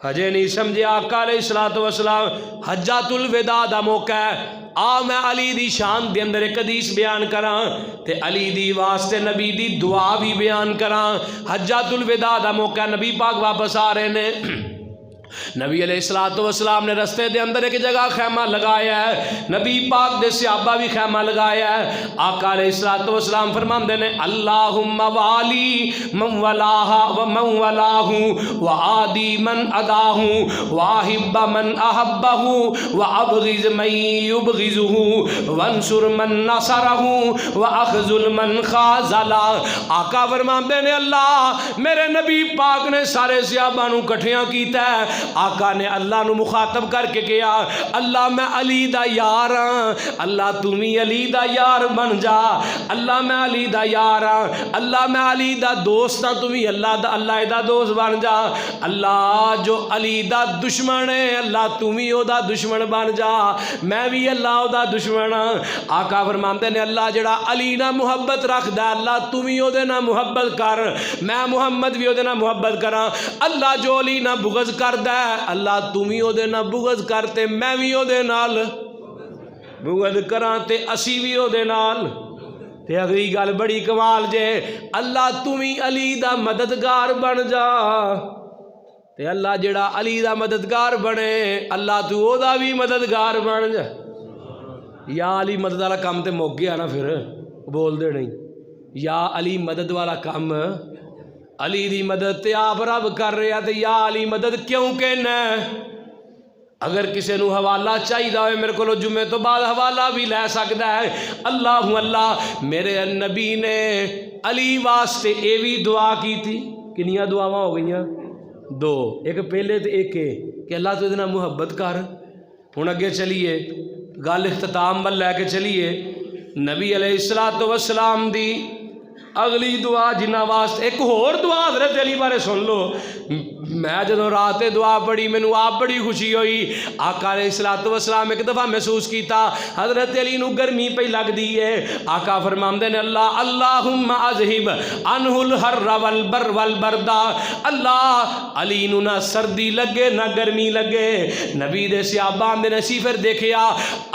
ہجے نہیں سمجھے آقا علیہ الصلوۃ والسلام حجۃ الوداع دا موقع ہے. آ میں علی دی شان دے اندر ایک حدیث بیان کراں تے علی دی واسطے نبی دی دعا بھی بیان کراں. حجۃ الوداع دا موقع، نبی پاک واپس آ رہے نے. نبی علیہ الصلوۃ والسلام نے رستے دے اندر ایک جگہ خیمہ لگایا ہے، نبی پاک دے صحابہ بھی خیمہ لگایا ہے. آقا علیہ الصلوۃ والسلام فرماندے نے اللہم والی من ولاہا ومن ولاہ وعادی من اداہ واحب من احبہ وابغض من یبغضہ وانصر من نصرہ واخذل من خاذلہ. آقا فرماندے نے اللہ میرے نبی پاک نے سارے صحابہ نو کٹھیاں کیتا ہے. آقا نے اللہ نو مخاطب کر کے کہا اللہ میں علی دا یار ہاں، اللہ تم ہی علی دا یار بن جا. اللہ میں علی دا یار ہاں، اللہ میں علی دا دوست ہاں، تم ہی اللہ دا دوست بن جا. اللہ جو علی دا دشمن ہے اللہ تم ہی او دا دشمن بن جا، میں بھی اللہ او دا دشمن ہاں. آقا فرماندے نے اللہ جڑا علی نہ محبت رکھدا اللہ تم ہی او دے نہ محبت کر، میں محمد بھی او دے نہ محبت کراں. اللہ جو علی نہ بغض کر اللہ تم ہی او دے نال بغض کرتے، میں بھی او دے نال بغض کراں تے اسی بھی او دے نال. تے اگلی گل بڑی کمال جے اللہ تم ہی علی دا مددگار بن جا. تے اللہ جڑا علی دا مددگار بنے اللہ تو او دا بھی مددگار بن جا. یا علی مدد والا کام تے مک گیا نا، پھر بول دے نہیں یا علی مدد والا کام علی دی مدد تے آپ رب کر رہا تے یا علی مدد کیوں کہنا؟ اگر کسی نو حوالہ چاہیے ہوئے میرے کو جمعے تو بعد حوالہ بھی لے سکتا ہے۔ اللہ اللہ میرے نبی نے علی واسطے اے بھی دعا کی تھی۔ کنیاں دعاواں ہو گئیاں؟ دو، ایک پہلے تے ایک کہ اللہ تو اتنا محبت کر۔ ہن اگے چلیے گل اختتام ول لے کے چلیے۔ نبی علیہ السلام دی اگلی دعا جنہ واسطے ایک اور دعا حضرت علی بارے سن لو۔ میں جدوں رات دعا پڑھی مینوں آپ بڑی خوشی ہوئی۔ آقا علیہ السلام ایک دفعہ محسوس کیتا حضرت علی نو گرمی پہ لگ دی ہے۔ آقا فرماندے نے اللہ اللہم اذہب عنہ الحر والبر والبردا، اللہ علی نو نہ سردی لگے نہ گرمی لگے۔ نبی دے صحابہ دے نسی پھر دیکھیا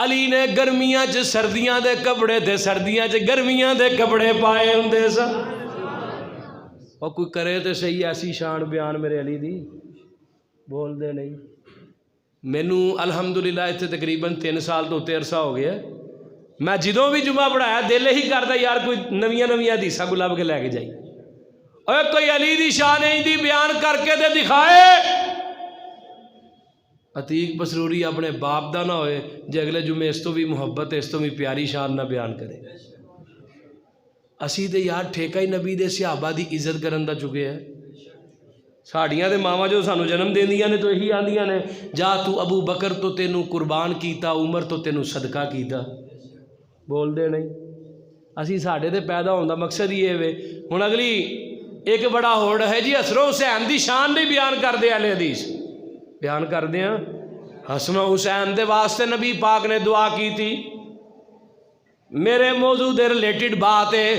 علی نے گرمیاں چ سردیاں دے کپڑے تے سردیاں چ گرمیاں دے کپڑے پائے ہوندے سن۔ اور کوئی کرے تو صحیح ایسی شان بیان میرے علی دی، بول دے نہیں۔ مینوں الحمدللہ اتنے تقریباً 3 سال تو اتنے عرصہ ہو گیا، میں جدوں بھی جمعہ پڑھایا دل ہی کرتا یار کوئی نویاں حدیثاں کو لب کے لے کے جائی، اور کوئی علی دی شان دی بیان کر کے دے دکھائے۔ عتیق پسروری اپنے باپ دا نہ ہوئے جے اگلے جمعے اس تو بھی محبت اس تو بھی پیاری شان نہ بیان کرے۔ اسی تے یار ٹھیکہ ہی نبی دے صحابہ دی عزت کرن دا چکے ہیں۔ ساڑیاں دے ماما جو سانو جنم دیندیاں نے تو یہی آندیاں نے جا تو ابو بکر تو تینوں قربان کیتا، عمر تو تینوں صدقہ کیتا، بول دے نہیں۔ اسی ساڑھے دے پیدا ہوندہ مقصد یہ ہے۔ ہن اگلی ایک بڑا ہوڑ ہے جی حسن و حسین دی شان نہیں بیان کر دے اہل حدیث، بیان کر دے ہیں حسن و حسین دے واسطے نبی پاک نے دعا کی تھی۔ میرے موضوع دے ریلیٹڈ بات ہے۔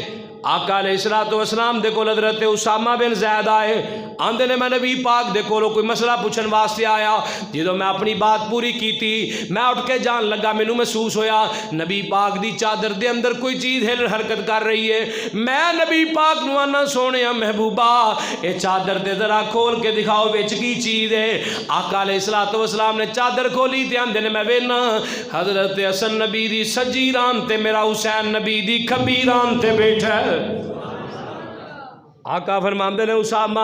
آقا علیہ السلام دے کول حضرت اسامہ بن زید آئے، آندے نے میں نبی پاک دے کولو کوئی مسئلہ پوچھن واسطے آیا۔ جدوں میں اپنی بات پوری کیتی میں اٹھ کے جان لگا، مینوں محسوس ہویا نبی پاک دی چادر دے اندر کوئی چیز ہل حرکت کر رہی ہے۔ میں نبی پاک نو آنا سونیا محبوبہ اے چادر دے ذرا کھول کے دکھاؤ وچ کی چیز ہے۔ آقا علیہ السلام نے چادر کھولی تے آندے نے میں وینا حضرت حسن نبی دی سجی ران تے میرا حسین نبی دی کھبی ران تے بیٹھا ہے۔ آقا فرماندے نے اسامہ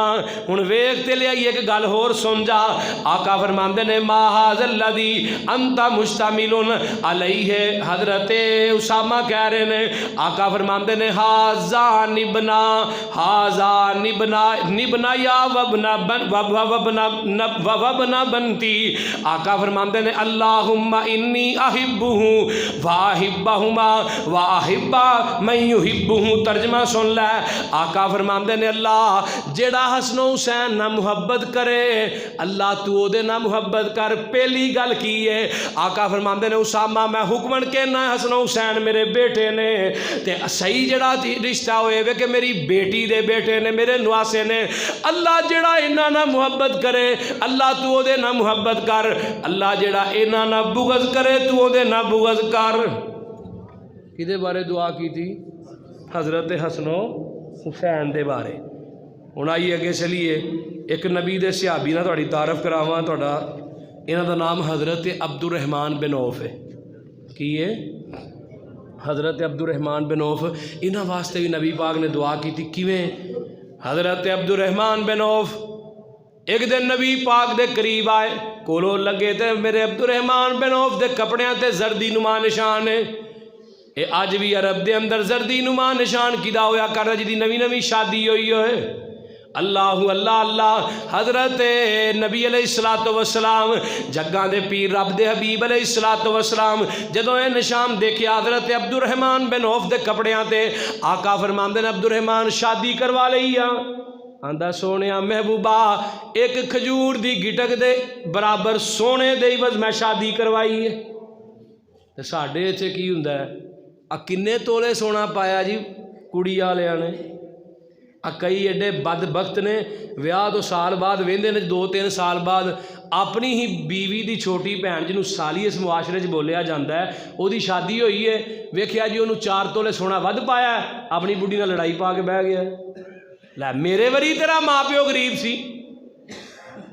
ہن ویکھ تے لیا ایک گل ہور سن جا۔ آقا فرماندے نے ما ھذا الذی انت مشتمل علیہ، حضرت اسامہ کہہ رہے نے آقا فرماندے نے ھذا نبنا نبنا یا وبنا بنتی۔ آقا فرماندے نے اللہم انی احبہ واحبہما واحب من یحبہ۔ ترجمہ سن لے، آقا فرماندے نے اللہ جیڑا حسن و حسین نہ محبت کرے اللہ تو او دے نہ محبت کر۔ پہلی گل کی ہے آقا فرماندے نے اسامہ میں حکمن کہنا ہے حسن و حسین میرے بیٹے نے تے صحیح جڑا رشتہ ہوئے وے کہ میری بیٹی دے بیٹے نے میرے نواسے نے۔ اللہ جڑا انہاں نہ محبت کرے اللہ تو او دے نہ محبت کر، اللہ جڑا انہاں نہ بغض کرے تو او دے نہ بغض کر۔ کدے بارے دعا کی تھی؟ حضرت حسن و حسین دے بارے۔ ہن آئیے اگے چلیے ایک نبی دے صحابی نہ تہاڈی تعارف کراواں، تہاڈا انہاں دا نام حضرت عبد الرحمن بن عوف ہے۔ کی ہے؟ حضرت عبد الرحمن بن عوف۔ انہاں واسطے بھی نبی پاک نے دعا کی تھی۔ کیویں؟ حضرت عبد الرحمن بن عوف ایک دن نبی پاک دے قریب آئے، کولو لگے تے میرے عبد الرحمن بن عوف دے کپڑیاں تے زردی نما نشان ہے۔ اے اج بھی عرب دے اندر زردی نما نشان کدا ہویا کر جدی نوی نوی شادی ہوئی ہوئے۔ اللہ اللہ اللہ۔ حضرت نبی علیہ السلام جگاں دے پیر رب دے حبیب علیہ السلام جدوں اے نشان دیکھیا حضرت عبد الرحمن بن عوف دے کپڑیاں تے، آقا فرماندے نے عبد الرحمن شادی کروا لئی آ۔ آندا سونیا محبوبہ ایک کھجور دی گٹک دے برابر سونے دے عوض میں شادی کروائی ہے۔ تے ساڈے ایتھے کی ہوندا ہے کنے تولے سونا پایا جی کڑی والیاں نے۔ کئی ایڈے بد بخت نے ویاہ تو سال بعد ویندے نے 2-3 سال بعد اپنی ہی بیوی دی چھوٹی بھین جنوں سالی اس معاشرے بولیا جاتا ہے وہ دی شادی ہوئی ہے، ویکھیا جی انہوں 4 تولے سونا ود پایا ہے، اپنی بڈھی نال لڑائی پا کے بہ گیا۔ لے میرے وری تیرا ماں پیو غریب سی،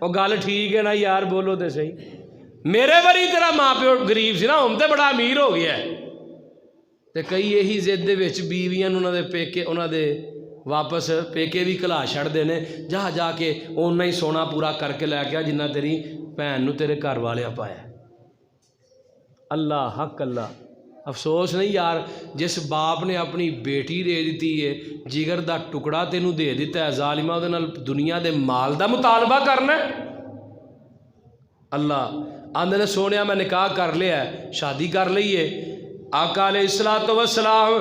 وہ گل ٹھیک ہے نا یار، بولو تے صحیح۔ میرے وری تیرا ماں پیو غریب سی نا، ہن تے بڑا امیر ہو گیا ہے۔ تے کئی یہی ضد دے وچ بیویاں انہاں دے پیکے انہاں دے واپس پیکے بھی کلا چھڑتے ہیں، جا جا کے اُنہ ہی سونا پورا کر کے لے کے جنہ تیری بھن تیرے گھر والے پایا۔ اللہ حق اللہ، افسوس نہیں یار جس باپ نے اپنی بیٹی دے دیتی ہے، جگر دا ٹکڑا تینوں دے دیتا ہے، ظالمہ دے نال دنیا دے مال دا مطالبہ کرنا ہے۔ اللہ آندے نے سونیا میں نکاح کر لیا ہے، شادی کر لی ہے۔ آقا علیہ الصلوۃ والسلام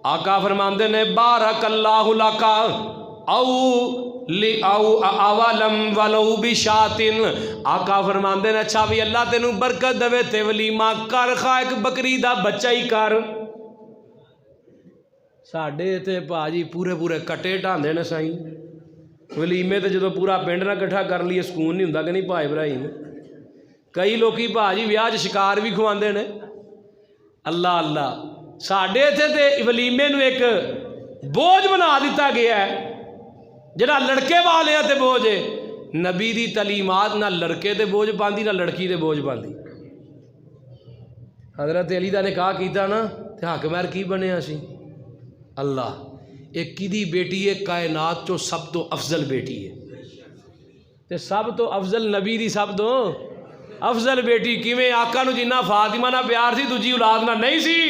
آقا فرماندے نے بارک اللہ لکا او اولم ولو بشاتن، آقا فرماندے نے اچھا بھی اللہ تینوں برکت دے تے ولیمہ کر، خواہ ایک بکری دا بچہ ہی کر۔ ساڈے تے پاجی پورے پورے کٹے ڈھاندے نے سائیں، ولیمے تے جدوں پورا پنڈ نہ کٹھا کر لیے سکون نہیں ہوندا کہ نہیں بھائی ابراہیم؟ کئی لوکی بھاجی ویاہ شکار بھی کھواندے نے۔ اللہ اللہ، ساڈے اتنے تے ولیمے نو ایک بوجھ بنا دیتا گیا ہے، جڑا لڑکے والے تے بوجھ ہے۔ نبی دی تعلیمات نہ لڑکے تے بوجھ پاندی نہ لڑکی تے بوجھ پاندی۔ حضرت علی دا نکاح کیتا نا تے حق مہر کی بنیا سی؟ اللہ ایک کدی بیٹی ہے کائنات چو سب تو افضل بیٹی ہے، تے سب تو افضل نبی دی سب تو افضل بیٹی کیویں؟ آقا نو جنہ فاطمہ نہ پیار سی دوجی اولاد نہ نہیں سی۔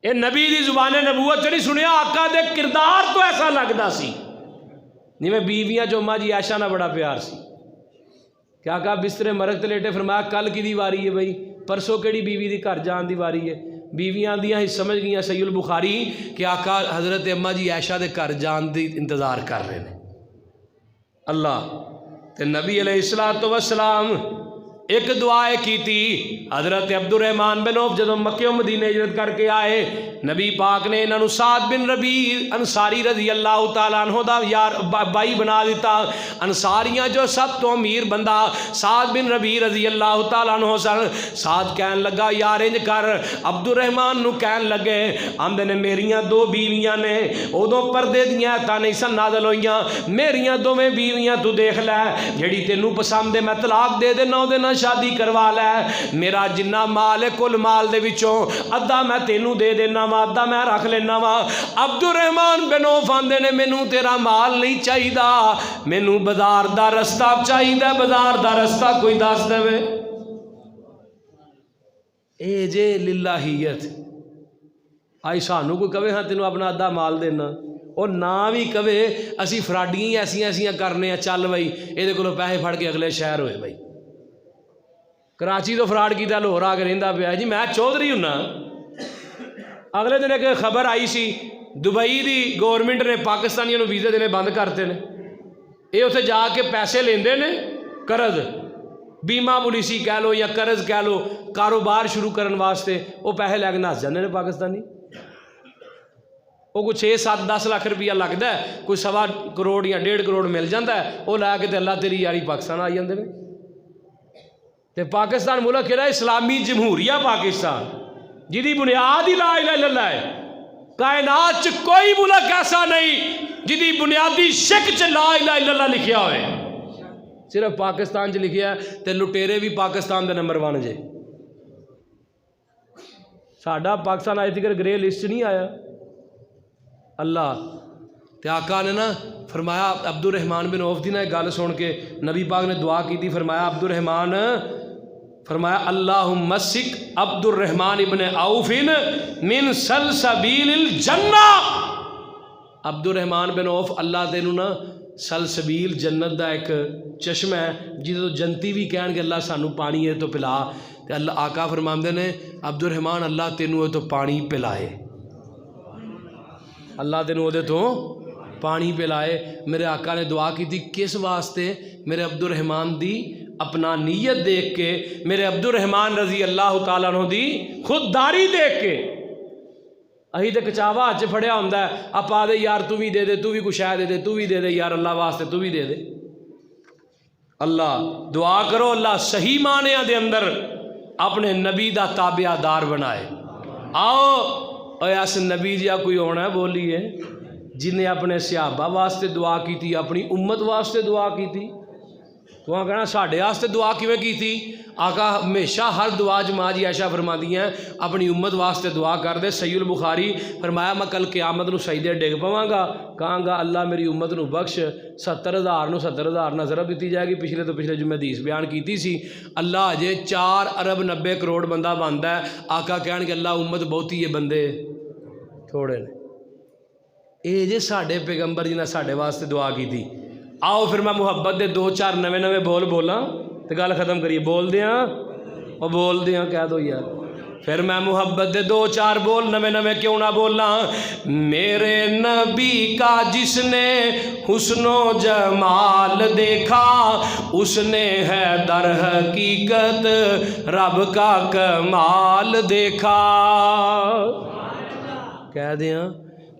اے نبی دی زبان نبوت چ نہیں سنیا، آقا دے کردار تو ایسا لگدا سی جی میں بیویاں جو ماں جی عائشہ نہ بڑا پیار سی کہ آقا بسترے مرگ تے لیٹے فرمایا کل کی دی واری ہے بھائی، پرسوں کیڑی بیوی دی گھر جان دی واری ہے؟ بیویاں دیاں ہی سمجھ گئیاں صحیح البخاری کہ آقا حضرت اماں جی عائشہ دے گھر جان دی انتظار کر رہے ہیں۔ اللہ تے نبی علیہ الصلوۃ والسلام ایک دعا کی تھی۔ حضرت عبد الرحمن بن عوف جدوں مکہ و مدینے ہجرت کر کے آئے، نبی پاک نے انہوں سعد بن ربیع انصاری رضی اللہ تعالیٰ عنہ دا یار بائی بنا دیتا۔ انصاریاں جو سب تو امیر بندہ سعد بن ربیع رضی اللہ تعالیٰ عنہ سن۔ سعد کہن لگا یار انج کر، عبد الرحمن نو کہن لگے آندے نے میریاں دو بیویاں نے، ادوں پردے دیاں ایتاں نہیں سن نازل ہوئیاں، میریاں دوویں بیویاں تو دیکھ لے، جڑی تینوں پسند ہے میں طلاق دے دینا، دے نہ شادی کروا لے، میرا جنہ مال ہے کل مال دے وچوں ادھا میں تینوں دے دینا وا، ادھا میں رکھ لینا وا۔ عبد الرحمن بن عوف آندے نے مینوں تیرا مال نہیں چاہیدا، مینوں بازار دا رستہ چاہیدا، بازار دا رستہ کوئی دس دے۔ اے جے للہیت، آئی سانو کوئی کہے ہاں تینوں اپنا ادھا مال دینا، اور نہ بھی کہے اسی فراڈیاں ایسیاں ایسیاں کرنے ہیں، چل بھائی یہ کولوں پیسے پھڑ کے اگلے شہر ہوئے بھائی۔ کراچی تو فراڈ کیتا لاہور آ کے رہندا پیا جی میں چودھری ہوں نا۔ اگلے دن ایک خبر آئی سی دبئی دی گورنمنٹ نے پاکستانیوں نوں ویزے دینے بند کرتے ہیں، یہ اتنے جا کے پیسے لیندے نے قرض، بیمہ پالیسی کہہ لو یا قرض کہہ لو، کاروبار شروع کرن واسطے وہ پیسے لے کے نس جاندے نے پاکستانی۔ وہ کوئی 6-7-10 لاکھ روپیہ لگتا ہے، کوئی 1.25 کروڑ یا 1.5 کروڑ مل جاتا ہے، وہ لے کے تے اللہ تیری یاری پاکستان آ جاندے نے۔ تے پاکستان ملک کہڑا اسلامی جمہوریہ پاکستان جی بنیاد ہی لا الہ الا اللہ ہے۔ کائنات چ کوئی ملک ایسا نہیں جی بنیادی شک چ لا الہ الا اللہ لکھیا ہوئے، صرف پاکستان چ لکھیا ہے، تے لٹیرے بھی پاکستان دے نمبر 1 جے۔ ساڈا پاکستان اج تک گرے لسٹ نہیں آیا۔ اللہ تے آقا نے نا فرمایا عبد الرحمن بن عوف دی نا ایک گل سن کے نبی پاک نے دعا کی تھی، فرمایا عبد الرحمن، فرمایا اللہم مسک عبد الرحمن ابن عوف من سلسبیل الجنہ۔ عبد الرحمن بن عوف اللہ تینوں نا سلسبیل جنت دا ایک چشمہ ہے جدوں جنتی بھی کہن گے اللہ سانو پانی ہے تو پلا، تے اللہ آقا فرماندے نے عبد الرحمن اللہ تینوں ہے تو پانی پلائے، اللہ تینوں دے تو پانی پلائے۔ میرے آقا نے دعا کی تھی کس واسطے؟ میرے عبد الرحمن دی اپنا نیت دیکھ کے، میرے عبد الرحمن رضی اللہ تعالیٰ عنہ دی خودداری دیکھ کے۔ اہی تے کچاوا ہاتھ پھڑیا ہوندا ہے، آپ آ دے یار تو بھی دے دے، تو بھی کچھ دے دے، تو بھی دے دے یار اللہ واسطے تو بھی دے دے۔ اللہ دعا کرو اللہ صحیح معنیاں دے اندر اپنے نبی دا تابعہ دار بنائے۔ آؤ اے اس نبی جیا کوئی ہونا ہے بولیے جنہیں اپنے صحابہ واسطے دعا کی تھی، اپنی امت واسطے دعا کی تھی۔ تو وہاں کہنا ساڈے واسطے دعا کیویں کی تھی؟ آقا ہمیشہ ہر دعا ماں جی عائشہ فرماندی ہیں اپنی امت واسطے دعا کر دے۔ صحیح البخاری فرمایا میں کل قیامت نو سجدے ڈگ پواں گا، کہاں گا اللہ میری امت نو بخش، 70,000 نو 70,000 نہ ضرب دیتی جائے گی۔ پچھلے تو پچھلے جمعے حدیث بیان کیتی سی، اللہ اجے 4 ارب 90 کروڑ بندہ بنتا ہے، آقا کہن گے اللہ امت بہتی ہے بندے تھوڑے نے۔ اے جے ساڈے پیغمبر جنہیں ساڈے واسطے دعا کی تھی۔ آؤ پھر میں محبت دے 2-4 نویں بول بولاں تو گل ختم کریے۔ بول دیاں اور بول دیاں کہہ دو یار۔ پھر میں محبت دے 2-4 بول نویں کیوں نہ بولاں۔ میرے نبی کا جس نے حسن و جمال دیکھا، اس نے ہے در حقیقت رب کا کمال دیکھا۔ کہہ دیاں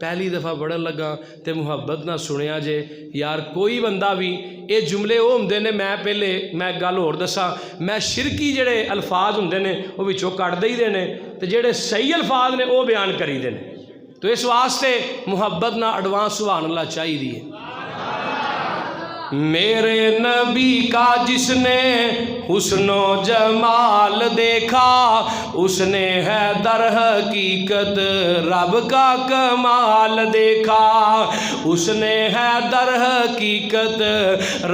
پہلی دفعہ پڑھن لگا تے محبت نہ سنیا جے یار کوئی بندہ بھی یہ جملے وہ ہوندے نے۔ میں گل ہور دساں، میں شرکی جڑے الفاظ ہوندے نے وہ وچوں کٹ دئی دے نے تے جڑے صحیح الفاظ نے وہ بیان کری دے نے۔ تو اس واسطے محبت نہ ایڈوانس سبحان اللہ چاہیے دی۔ میرے نبی کا جس نے حسن و جمال دیکھا، اس نے ہے در حقیقت رب کا کمال دیکھا، اس نے ہے در حقیقت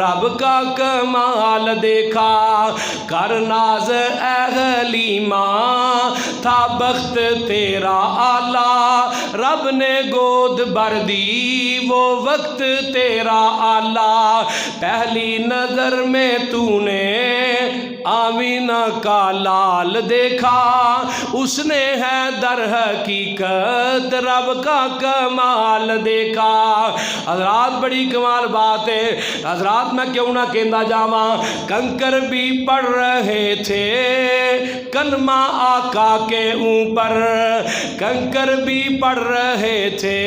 رب کا کمال دیکھا۔ کر ناز اے حلیمہ تھا بخت تیرا اعلیٰ، رب نے گود بھر دی وہ وقت تیرا اعلیٰ۔ پہلی نظر میں تو نے آمینہ کا لال دیکھا، اس نے ہے در حقیقت رب کا کمال دیکھا۔ حضرات بڑی کمال بات ہے حضرات، میں کیوں نہ کہندا جاواں، کنکر بھی پڑھ رہے تھے کلمہ آقا کے اوپر، کنکر بھی پڑھ رہے تھے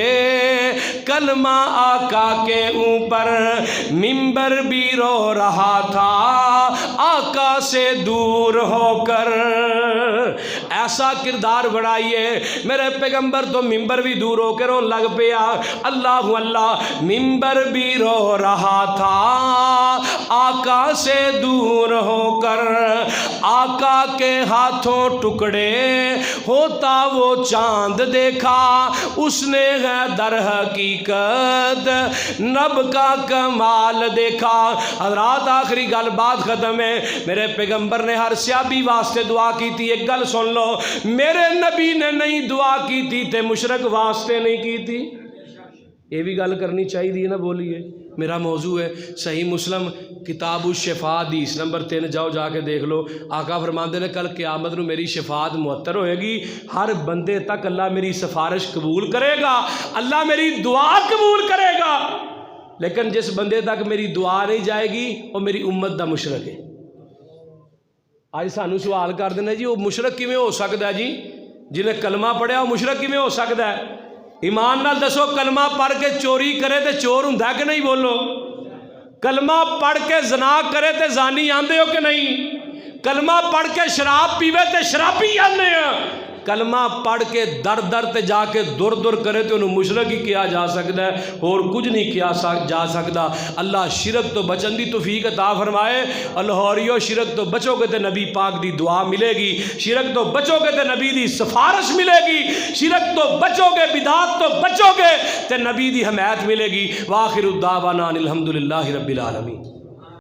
کلمہ آقا کے اوپر، منبر بھی رو رہا تھا آقا سے دور ہو کر۔ ایسا کردار بنائیے میرے پیغمبر تو ممبر بھی دور ہو کے رون لگ پیا۔ اللہ اللہ، ممبر بھی رو رہا تھا آقا سے دور ہو کر، آقا کے ہاتھوں ٹکڑے ہوتا وہ چاند دیکھا، اس نے ہے در حقیقت رب کا کمال دیکھا۔ حضرات آخری گل بات ختم ہے، میرے پیغمبر نے ہر صحابی واسطے دعا کی تھی۔ ایک گل سن لو، میرے نبی نے نہیں دعا کی تھی تے مشرک واسطے نہیں کی تھی، یہ بھی گل کرنی چاہیے نا، بولیے۔ میرا موضوع ہے صحیح مسلم کتاب الشفاء حدیث نمبر 3، جاؤ جا کے دیکھ لو۔ آقا فرماندے نے کل قیامت نو میری شفاعت معطر ہوئے گی، ہر بندے تک اللہ میری سفارش قبول کرے گا، اللہ میری دعا قبول کرے گا، لیکن جس بندے تک میری دعا نہیں جائے گی وہ میری امت دا مشرک ہے۔ آج سانو سوال کر دینا جی وہ مشرک کیویں ہو سکتا ہے جی، جنہیں کلمہ پڑھیا وہ مشرک کیویں ہو سکتا ہے؟ ایمان نال دسو، کلمہ پڑھ کے چوری کرے تے چور ہوندا کہ نہیں؟ بولو۔ کلمہ پڑھ کے زنا کرے تے زانی آندے ہو کہ نہیں؟ کلمہ پڑھ کے شراب پیوے تے شرابی آندے ہیں؟ کلمہ پڑھ کے در در تے جا کے دور دور کرے تو انہوں مشرک ہی کیا جا سکتا ہے، اور کچھ نہیں کیا جا سکتا۔ اللہ شرک تو بچن دی توفیق عطا فرمائے۔ لاہوریو شرک تو بچو گے تے نبی پاک دی دعا ملے گی، شرک تو بچو گے تے نبی دی سفارش ملے گی، شرک تو بچو گے، بدعات تو بچو گے تے نبی دی حمایت ملے گی۔ وآخر الدعوانا الحمدللہ رب العالمین۔